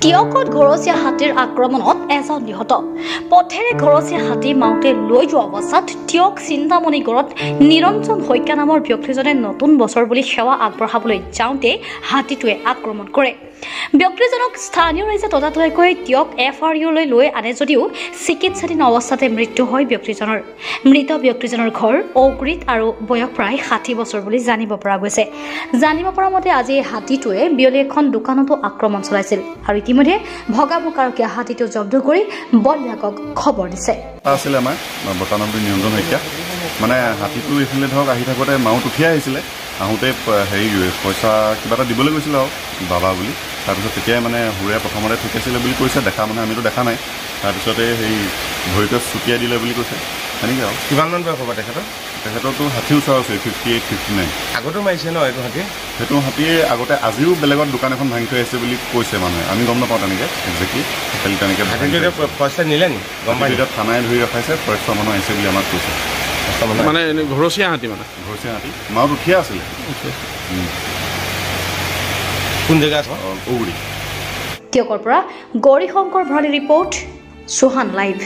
টিয়কত ঘৰচীয়া হাতীৰ আক্ৰমণত এজন নিহত পথেৰে ঘৰচীয়া হাতী মাউতে লৈ যোৱা অৱস্থাত টিয়ক চিন্তামণিগড়ত নিৰঞ্জন শইকীয়া নামৰ ব্যক্তিজনে নতুন বছৰ বুলি সেৱা আগবঢ়াবলৈ যাওঁতে হাতীটোৱে আক্ৰমণ কৰে। ব্যক্তিজনক স্থানীয় ৰাইজে ততাতৈয়াকৈ টিয়ক FRU-লৈ লৈ আনে যদিও চিকিৎসাধীন অৱস্থাতে মৃত্যু হয় ব্যক্তিজনৰ। মৃত ব্যক্তিজনৰ ঘৰ ঔকৰিত আৰু বয়স প্ৰায় 60 বছৰ বুলি জানিব পৰা গৈছে। জানিব পৰা মতে আজি হাতীটোৱে বিয়লি এখন দোকানতো আক্ৰমণ চলাইছিল আৰু ইতিমধ্যে ভগাভোকাৰকীয়া হাতীটো জব্দ কৰি বন বিভাগক খবৰ দিছে। আছিল আমাৰ বৰ্তমানটো নিৰঞ্জন শইকীয়া মানে হাতীটো এইফালে ধৰক আহি থাকোঁতে মাউত উঠি আহিছিলে আহোঁতে হেৰি পইচা কিবা এটা দিবলৈ গৈছিলে আৰু বাবা বুলি তাৰপিছত তেতিয়াই মানে হুৰে প্ৰথমতে ঠুকিছিলে বুলি কৈছে দেখা মানে আমিতো দেখা নাই তাৰপিছতে সেই ভৰিটো ছুটিয়াই দিলে বুলি কৈছে সেনেকৈ আৰু কিমানমান বয়স হ'ব তেখেতৰতো 60 ওচৰ আছে 58, 59 আগতো মাৰিছে ন এইটো হাতী সেইটো হাতীয়ে আগতে আজিও বেলেগত দোকান এখন ভাঙি থৈ আহিছে বুলি কৈছে মানুহে আমি গম নাপাওঁ তেনেকৈ একজেক্টলি খালি তেনেকৈ পইচা নিলে নি গম পাই এতিয়া থানাই ধৰি ৰখাইছে ফৰেষ্টৰ মানুহ আহিছে বুলি আমাক কৈছে মানে ঘৰচীয়া হাতী মানে ঘৰচীয়া হাতী মাউত উঠিয়ে আছিলে কোন জেগা আছে ঔগুৰি টিয়কৰ পৰা গৌৰী শংকৰ ভৰালী ৰিপৰ্ট চৌহান লাইভ।